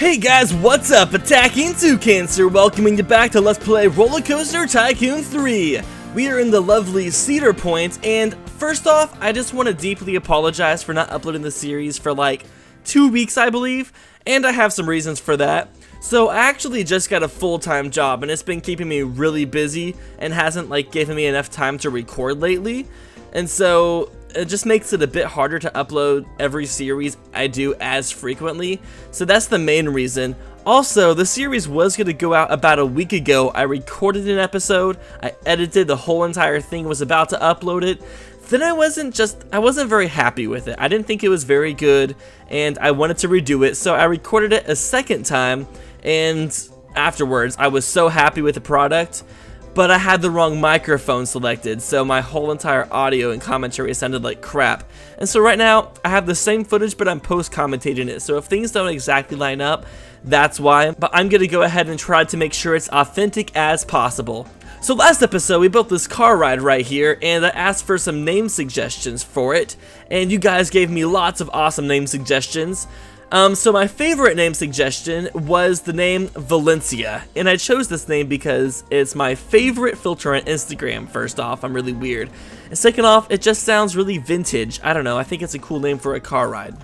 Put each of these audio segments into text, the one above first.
Hey guys, what's up? AttackingTucans here, welcoming you back to Let's Play Rollercoaster Tycoon 3. We are in the lovely Cedar Point, and first off, I just want to deeply apologize for not uploading the series for like 2 weeks, I believe, and I have some reasons for that. So I actually just got a full-time job, and it's been keeping me really busy and hasn't like given me enough time to record lately, and so it just makes it a bit harder to upload every series I do as frequently, so that's the main reason. Also, the series was going to go out about a week ago. I recorded an episode, I edited the whole entire thing, was about to upload it, then I wasn't very happy with it. I didn't think it was very good, and I wanted to redo it, so I recorded it a second time, and afterwards, I was so happy with the product. But I had the wrong microphone selected, so my whole entire audio and commentary sounded like crap. And so right now, I have the same footage, but I'm post-commentating it. So if things don't exactly line up, that's why. But I'm going to go ahead and try to make sure it's authentic as possible. So last episode, we built this car ride right here, and I asked for some name suggestions for it. And you guys gave me lots of awesome name suggestions. So my favorite name suggestion was the name Valencia, and I chose this name because it's my favorite filter on Instagram. First off, I'm really weird, and second off, it just sounds really vintage. I don't know, I think it's a cool name for a car ride.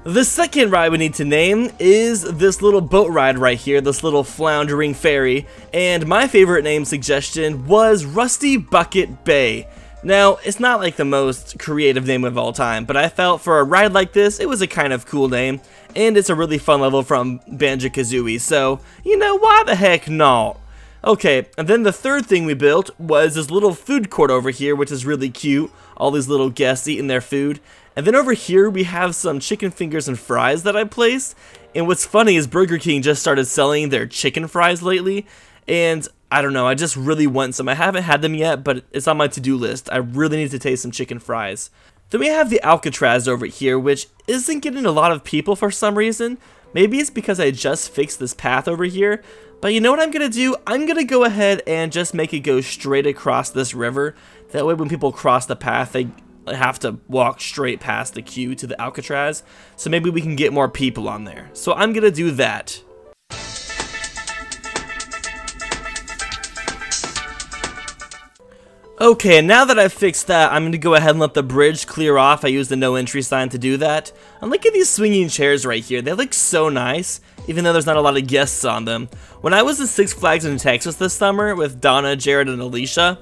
The second ride we need to name is this little boat ride right here, this little floundering ferry, and my favorite name suggestion was Rusty Bucket Bay. Now, it's not like the most creative name of all time, but I felt for a ride like this, it was a kind of cool name, and it's a really fun level from Banjo-Kazooie, so, you know, why the heck not? Okay, and then the third thing we built was this little food court over here, which is really cute, all these little guests eating their food, and then over here we have some chicken fingers and fries that I placed, and what's funny is Burger King just started selling their chicken fries lately, and I don't know, I just really want some. I haven't had them yet, but it's on my to-do list. I really need to taste some chicken fries. Then we have the Alcatraz over here, which isn't getting a lot of people for some reason. Maybe it's because I just fixed this path over here. But you know what I'm going to do? I'm going to go ahead and just make it go straight across this river. That way when people cross the path, they have to walk straight past the queue to the Alcatraz. So maybe we can get more people on there. So I'm going to do that. Okay, and now that I've fixed that, I'm going to go ahead and let the bridge clear off. I used the no entry sign to do that. And look at these swinging chairs right here. They look so nice, even though there's not a lot of guests on them. When I was at Six Flags in Texas this summer with Donna, Jared, and Alicia,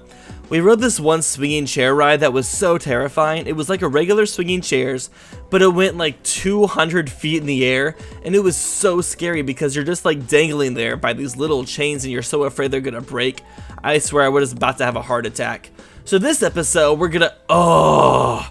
we rode this one swinging chair ride that was so terrifying. It was like a regular swinging chairs, but it went like 200 feet in the air, and it was so scary because you're just like dangling there by these little chains and you're so afraid they're gonna break. I swear I was about to have a heart attack. So this episode, we're gonna,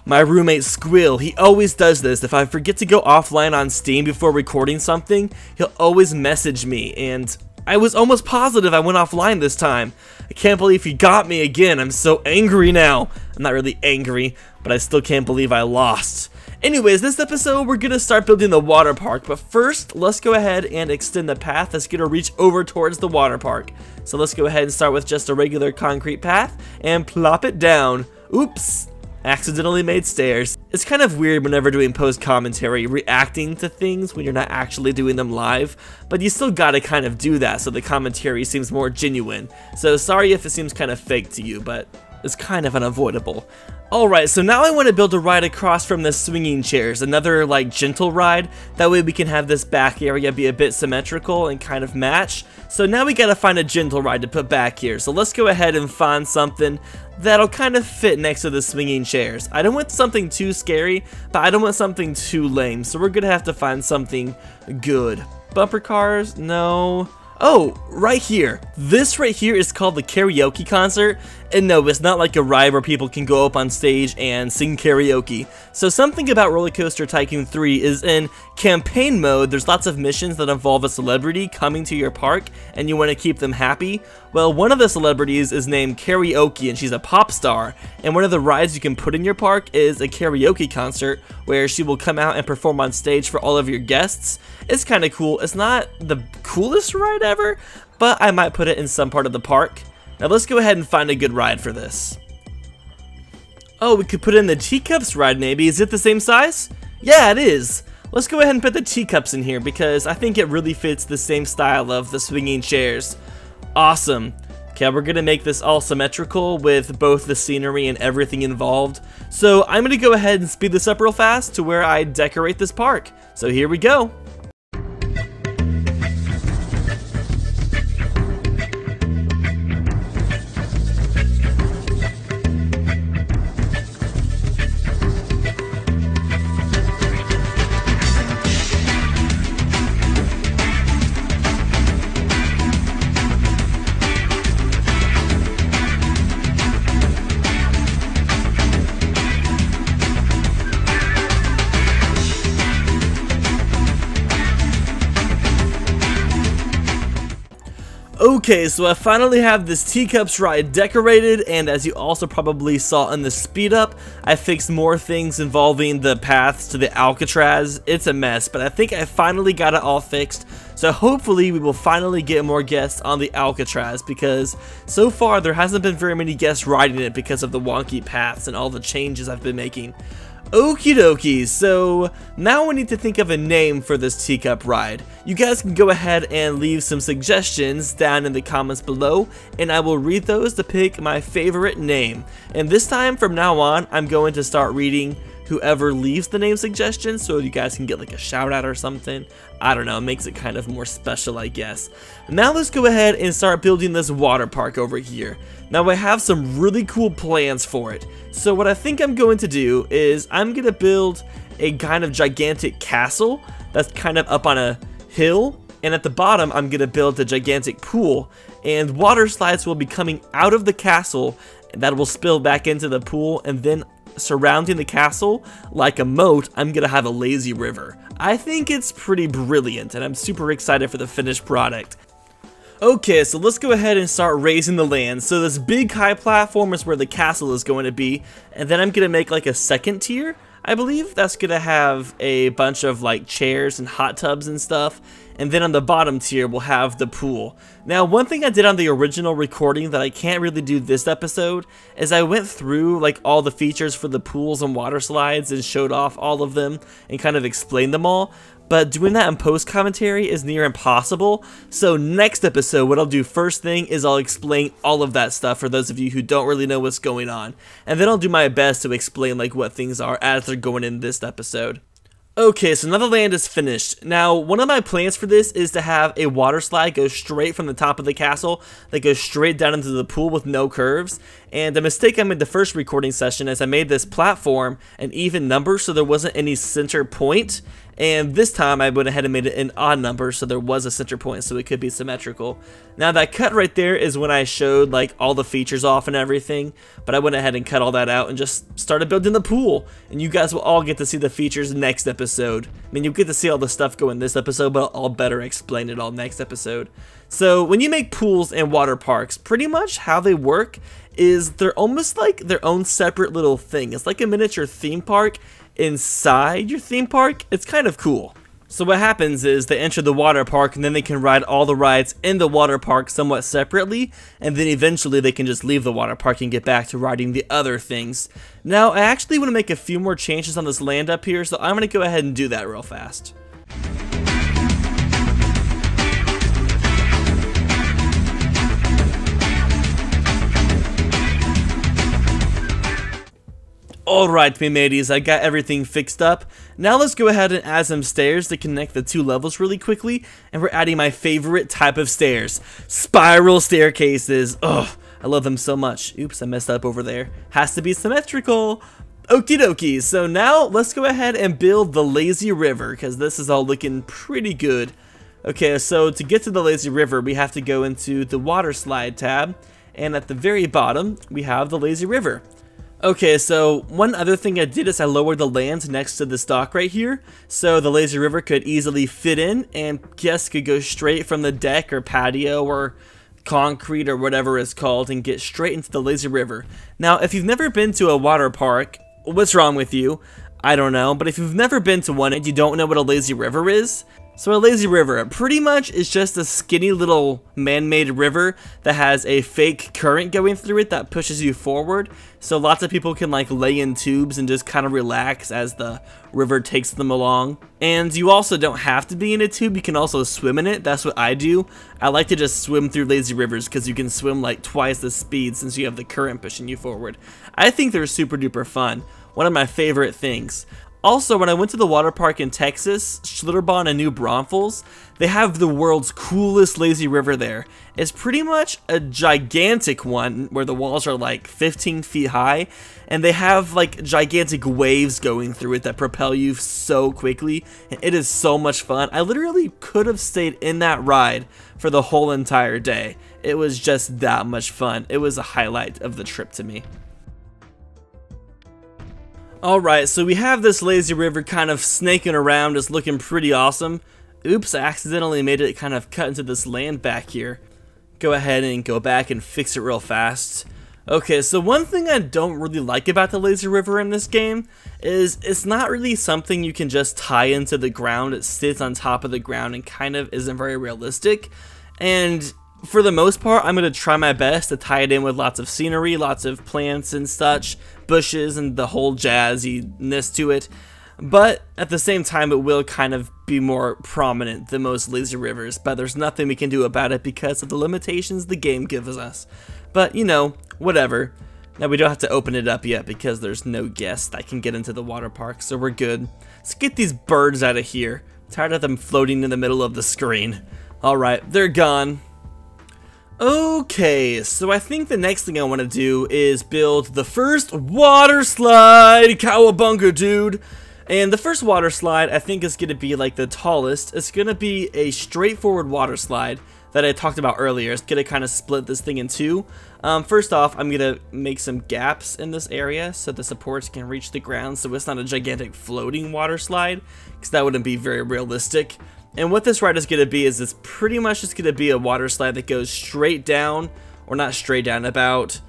my roommate Squill, he always does this. If I forget to go offline on Steam before recording something, he'll always message me, and I was almost positive I went offline this time. I can't believe he got me again. I'm so angry now. I'm not really angry, but I still can't believe I lost. Anyways, this episode, we're gonna start building the water park, but first, let's go ahead and extend the path that's gonna reach over towards the water park. So let's go ahead and start with just a regular concrete path and plop it down. Oops, accidentally made stairs. It's kind of weird whenever doing post-commentary, reacting to things when you're not actually doing them live, but you still gotta kind of do that so the commentary seems more genuine. So sorry if it seems kind of fake to you, but it's kind of unavoidable. Alright, so now I want to build a ride across from the swinging chairs, another like gentle ride, that way we can have this back area be a bit symmetrical and kind of match. So now we gotta find a gentle ride to put back here, so let's go ahead and find something that'll kind of fit next to the swinging chairs. I don't want something too scary, but I don't want something too lame, so we're gonna have to find something good. Bumper cars? No. Oh, right here. This right here is called the karaoke concert, and no, it's not like a ride where people can go up on stage and sing karaoke. So something about Rollercoaster Tycoon 3 is in campaign mode, there's lots of missions that involve a celebrity coming to your park, and you want to keep them happy. Well, one of the celebrities is named Karaoke, and she's a pop star, and one of the rides you can put in your park is a karaoke concert, where she will come out and perform on stage for all of your guests. It's kind of cool. It's not the coolest ride ever, but I might put it in some part of the park. Now let's go ahead and find a good ride for this. Oh, we could put in the teacups ride maybe. Is it the same size? Yeah, it is. let's go ahead and put the teacups in here because I think it really fits the same style of the swinging chairs. Awesome. Okay, we're gonna make this all symmetrical with both the scenery and everything involved. So I'm gonna go ahead and speed this up real fast to where I decorate this park. So here we go. Okay, so I finally have this teacups ride decorated, and as you also probably saw in the speed up, I fixed more things involving the paths to the Alcatraz. It's a mess, but I think I finally got it all fixed, so hopefully we will finally get more guests on the Alcatraz, because so far there hasn't been very many guests riding it because of the wonky paths and all the changes I've been making. Okie dokie, so now we need to think of a name for this teacup ride. You guys can go ahead and leave some suggestions down in the comments below, and I will read those to pick my favorite name. And this time, from now on, I'm going to start reading whoever leaves the name suggestions so you guys can get like a shout out or something. I don't know, it makes it kind of more special, I guess. Now let's go ahead and start building this water park over here. Now I have some really cool plans for it. So what I think I'm going to do is I'm going to build a kind of gigantic castle that's kind of up on a hill, and at the bottom I'm going to build a gigantic pool, and water slides will be coming out of the castle that will spill back into the pool, and then surrounding the castle like a moat, I'm gonna have a lazy river. I think it's pretty brilliant, and I'm super excited for the finished product. Okay, so let's go ahead and start raising the land. So this big high platform is where the castle is going to be, and then I'm gonna make like a second tier. I believe that's gonna have a bunch of like chairs and hot tubs and stuff, and then on the bottom tier we'll have the pool. Now, one thing I did on the original recording that I can't really do this episode is I went through like all the features for the pools and water slides and showed off all of them and kind of explained them all. But doing that in post commentary is near impossible. So next episode, what I'll do first thing is I'll explain all of that stuff for those of you who don't really know what's going on. And then I'll do my best to explain like what things are as they're going in this episode. Okay, so now the land is finished. Now, one of my plans for this is to have a water slide go straight from the top of the castle that goes straight down into the pool with no curves. And the mistake I made the first recording session is I made this platform an even number so there wasn't any center point. And this time I went ahead and made it an odd number so there was a center point so it could be symmetrical. Now that cut right there is when I showed like all the features off and everything, but I went ahead and cut all that out and just started building the pool. And you guys will all get to see the features next episode. I mean, you'll get to see all the stuff go in this episode, but I'll better explain it all next episode. So when you make pools and water parks, pretty much how they work is they're almost like their own separate little thing. It's like a miniature theme park inside your theme park. It's kind of cool. So what happens is they enter the water park and then they can ride all the rides in the water park somewhat separately, and then eventually they can just leave the water park and get back to riding the other things. Now I actually want to make a few more changes on this land up here, so I'm going to go ahead and do that real fast. Alright, me mateys, I got everything fixed up. Now let's go ahead and add some stairs to connect the two levels really quickly, and we're adding my favorite type of stairs, spiral staircases. Ugh, I love them so much. Oops, I messed up over there. Has to be symmetrical. Okie dokie, so now let's go ahead and build the lazy river, because this is all looking pretty good. Okay, so to get to the lazy river, we have to go into the water slide tab, and at the very bottom, we have the lazy river. Okay, so one other thing I did is I lowered the land next to this dock right here, so the lazy river could easily fit in, and guests could go straight from the deck or patio or concrete or whatever it's called and get straight into the lazy river. Now, if you've never been to a water park, what's wrong with you? I don't know, but if you've never been to one and you don't know what a lazy river is, So a lazy river pretty much is just a skinny little man-made river that has a fake current going through it that pushes you forward. So lots of people can like lay in tubes and just kind of relax as the river takes them along. And you also don't have to be in a tube, you can also swim in it. That's what I do. I like to just swim through lazy rivers because you can swim like twice the speed since you have the current pushing you forward. I think they're super duper fun. One of my favorite things. Also, when I went to the water park in Texas, Schlitterbahn and New Braunfels, they have the world's coolest lazy river there. It's pretty much a gigantic one where the walls are like 15 feet high, and they have like gigantic waves going through it that propel you so quickly. It is so much fun. I literally could have stayed in that ride for the whole entire day. It was just that much fun. It was a highlight of the trip to me. Alright, so we have this lazy river kind of snaking around, it's looking pretty awesome. Oops, I accidentally made it kind of cut into this land back here. Go ahead and go back and fix it real fast. Okay, so one thing I don't really like about the lazy river in this game is it's not really something you can just tie into the ground. It sits on top of the ground and kind of isn't very realistic. And for the most part, I'm going to try my best to tie it in with lots of scenery, lots of plants and such, bushes and the whole jazziness to it. But at the same time, it will kind of be more prominent than most lazy rivers, but there's nothing we can do about it because of the limitations the game gives us. But, you know, whatever. Now, we don't have to open it up yet because there's no guest that can get into the water park, so we're good. Let's get these birds out of here. I'm tired of them floating in the middle of the screen. Alright, they're gone. Okay, so I think the next thing I want to do is build the first water slide. Cowabunga, dude. And the first water slide I think is going to be like the tallest. It's going to be a straightforward water slide that I talked about earlier. It's going to kind of split this thing in two. First off, I'm going to make some gaps in this area so the supports can reach the ground so it's not a gigantic floating water slide, because that wouldn't be very realistic. And what this ride is going to be is it's pretty much just going to be a water slide that goes straight down, or not straight down, about,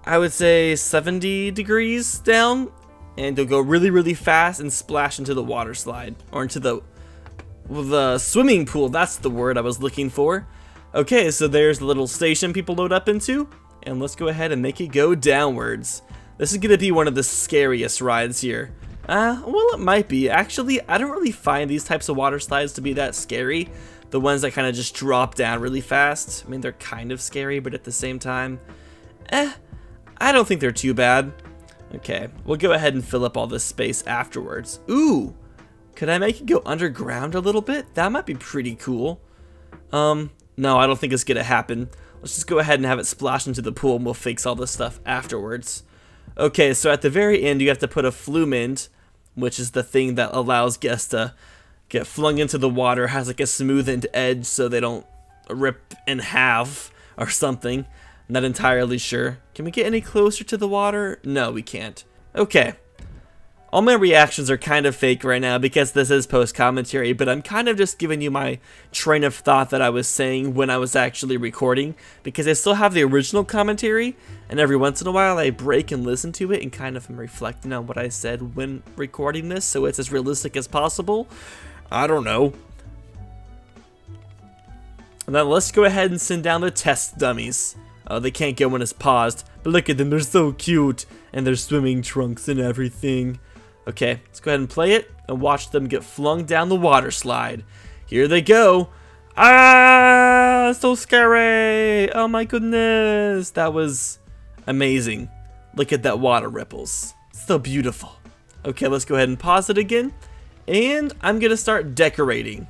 I would say 70 degrees down, and you'll go really, really fast and splash into the water slide, or into the swimming pool. That's the word I was looking for. Okay, so there's the little station people load up into, and let's go ahead and make it go downwards. This is going to be one of the scariest rides here. Well, it might be. Actually, I don't really find these types of water slides to be that scary. The ones that kind of just drop down really fast. I mean, they're kind of scary, but at the same time, I don't think they're too bad. Okay, we'll go ahead and fill up all this space afterwards. Ooh, could I make it go underground a little bit? That might be pretty cool. No, I don't think it's gonna happen. Let's just go ahead and have it splash into the pool and we'll fix all this stuff afterwards. Okay, so at the very end, you have to put a flume in, which is the thing that allows guests to get flung into the water, has like a smoothened edge so they don't rip in half or something. I'm not entirely sure. Can we get any closer to the water? No, we can't. Okay. All my reactions are kind of fake right now because this is post-commentary, but I'm kind of just giving you my train of thought that I was saying when I was actually recording, because I still have the original commentary, and every once in a while I break and listen to it and kind of am reflecting on what I said when recording this, so it's as realistic as possible. I don't know. And then let's go ahead and send down the test dummies. They can't go when it's paused, but look at them, they're so cute, and their swimming trunks and everything. Okay, let's go ahead and play it and watch them get flung down the water slide. Here they go. Ah, so scary. Oh my goodness. That was amazing. Look at that water ripples. So beautiful. Okay, let's go ahead and pause it again. And I'm going to start decorating.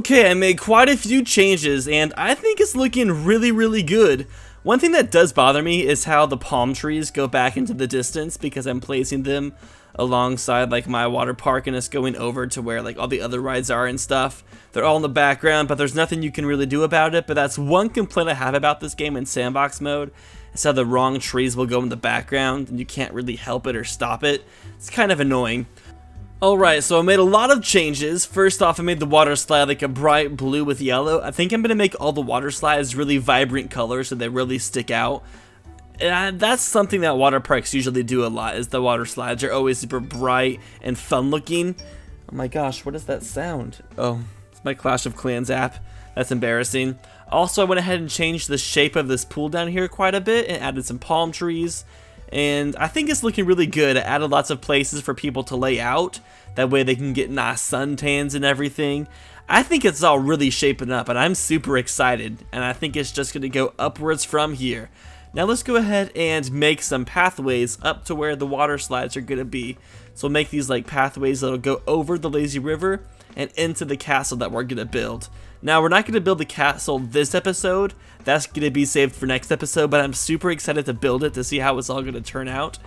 Okay, I made quite a few changes, and I think it's looking really good. One thing that does bother me is how the palm trees go back into the distance because I'm placing them alongside like my water park, and it's going over to where like all the other rides are and stuff. They're all in the background, but there's nothing you can really do about it. But that's one complaint I have about this game in sandbox mode. It's how the wrong trees will go in the background and you can't really help it or stop it. It's kind of annoying. Alright, so I made a lot of changes. First off, I made the water slide like a bright blue with yellow. I think I'm going to make all the water slides really vibrant colors so they really stick out. And that's something that water parks usually do a lot, is the water slides are always super bright and fun looking. Oh my gosh, what is that sound? Oh, it's my Clash of Clans app. That's embarrassing. Also, I went ahead and changed the shape of this pool down here quite a bit and added some palm trees. And I think it's looking really good. I added lots of places for people to lay out. That way they can get nice suntans and everything. I think it's all really shaping up and I'm super excited. And I think it's just going to go upwards from here. Now let's go ahead and make some pathways up to where the water slides are going to be. So we'll make these like pathways that'll go over the lazy river and into the castle that we're going to build. Now we're not going to build the castle this episode. That's going to be saved for next episode, but I'm super excited to build it to see how it's all going to turn out.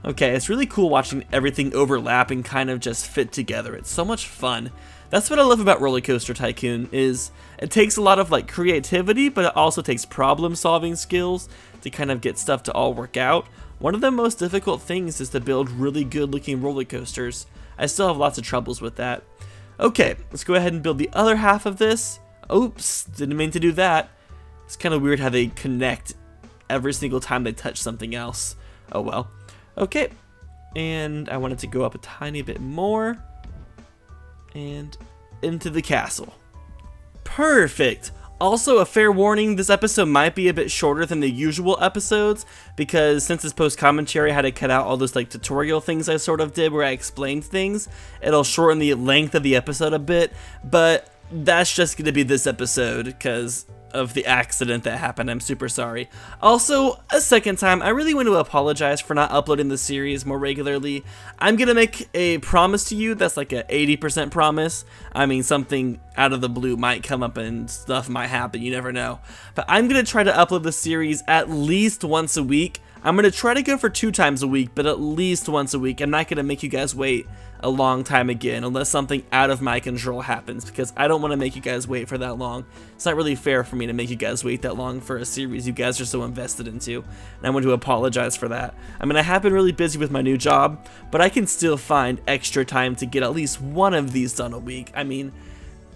Okay, it's really cool watching everything overlap and kind of just fit together. It's so much fun. That's what I love about Rollercoaster Tycoon, is it takes a lot of like creativity, but it also takes problem solving skills to kind of get stuff to all work out. One of the most difficult things is to build really good looking roller coasters. I still have lots of troubles with that. Okay, let's go ahead and build the other half of this. Oops, didn't mean to do that. It's kind of weird how they connect every single time they touch something else. Oh well. Okay, and I wanted to go up a tiny bit more and into the castle. Perfect. Also, a fair warning, this episode might be a bit shorter than the usual episodes because since it's post-commentary, I had to cut out all those like tutorial things I sort of did where I explained things. It'll shorten the length of the episode a bit, but that's just going to be this episode because of the accident that happened. I'm super sorry. Also, a second time, I really want to apologize for not uploading the series more regularly. I'm gonna make a promise to you that's like a 80% promise. I mean, something out of the blue might come up and stuff might happen, you never know. But I'm gonna try to upload the series at least once a week. I'm gonna try to go for 2 times a week, but at least once a week. I'm not gonna make you guys wait a long time again unless something out of my control happens, because I don't want to make you guys wait for that long. It's not really fair for me to make you guys wait that long for a series you guys are so invested into, and I want to apologize for that. I mean, I have been really busy with my new job, but I can still find extra time to get at least one of these done a week. I mean,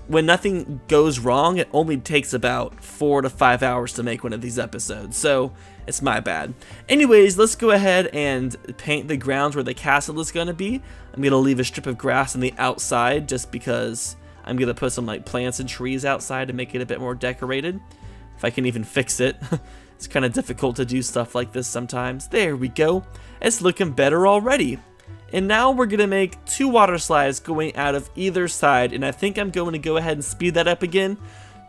when nothing goes wrong, it only takes about 4 to 5 hours to make one of these episodes, so it's my bad. Anyways, let's go ahead and paint the grounds where the castle is going to be. I'm going to leave a strip of grass on the outside just because I'm going to put some like plants and trees outside to make it a bit more decorated. If I can even fix it. It's kind of difficult to do stuff like this sometimes. There we go. It's looking better already. And now we're going to make 2 water slides going out of either side, and I think I'm going to go ahead and speed that up again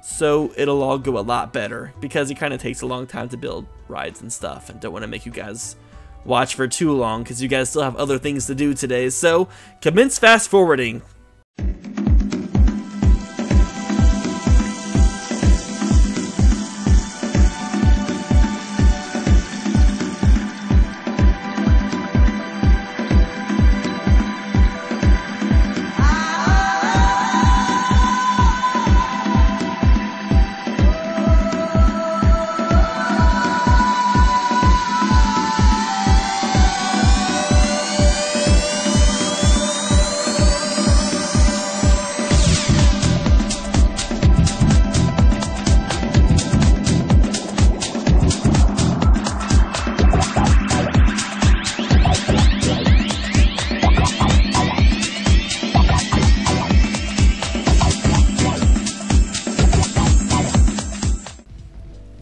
so it'll all go a lot better because it kind of takes a long time to build rides and stuff, and don't want to make you guys watch for too long because you guys still have other things to do today. So commence fast forwarding.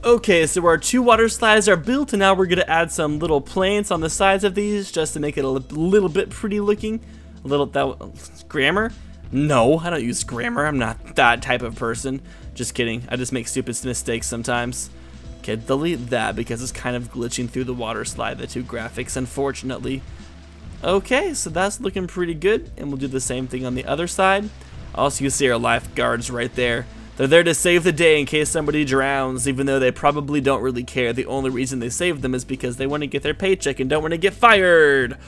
Okay, so our 2 water slides are built, and now we're going to add some little plants on the sides of these just to make it a little bit pretty looking. A little, grammar? No, I don't use grammar. I'm not that type of person. Just kidding. I just make stupid mistakes sometimes. Okay, delete that because it's kind of glitching through the water slide, the 2 graphics, unfortunately. Okay, so that's looking pretty good, and we'll do the same thing on the other side. Also, you see our lifeguards right there. They're there to save the day in case somebody drowns, even though they probably don't really care. The only reason they save them is because they want to get their paycheck and don't want to get fired.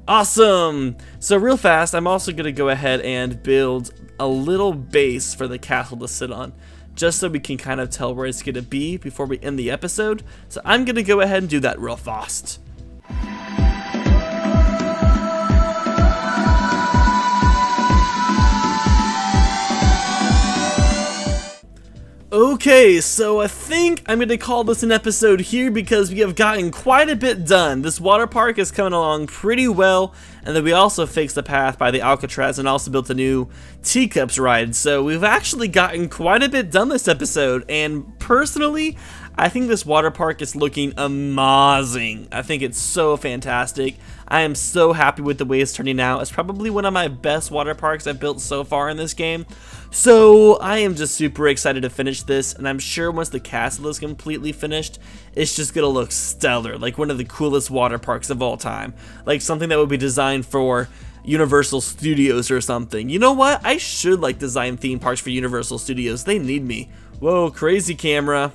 Awesome! So real fast, I'm also going to go ahead and build a little base for the castle to sit on, just so we can kind of tell where it's going to be before we end the episode. So I'm going to go ahead and do that real fast. Okay, so I think I'm going to call this an episode here because we have gotten quite a bit done. This water park is coming along pretty well, and then we also fixed the path by the Alcatraz and also built a new teacups ride. So we've actually gotten quite a bit done this episode, and personally, I think this water park is looking amazing. I think it's so fantastic. I am so happy with the way it's turning out. It's probably one of my best water parks I've built so far in this game. So I am just super excited to finish this, and I'm sure once the castle is completely finished, it's just gonna look stellar, like one of the coolest water parks of all time. Like something that would be designed for Universal Studios or something. You know what? I should like design theme parks for Universal Studios. They need me. Whoa, crazy camera.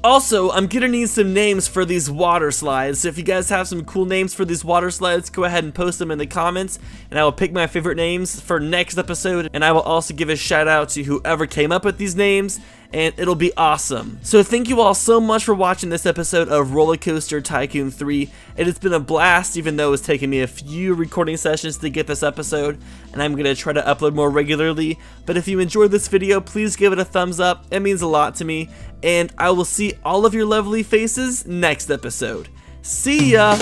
Also, I'm gonna need some names for these water slides, so if you guys have some cool names for these water slides, go ahead and post them in the comments, and I will pick my favorite names for next episode, and I will also give a shout out to whoever came up with these names, and it'll be awesome. So thank you all so much for watching this episode of Rollercoaster Tycoon 3. It has been a blast, even though it's taken me a few recording sessions to get this episode, and I'm going to try to upload more regularly. But if you enjoyed this video, please give it a thumbs up. It means a lot to me, and I will see all of your lovely faces next episode. See ya!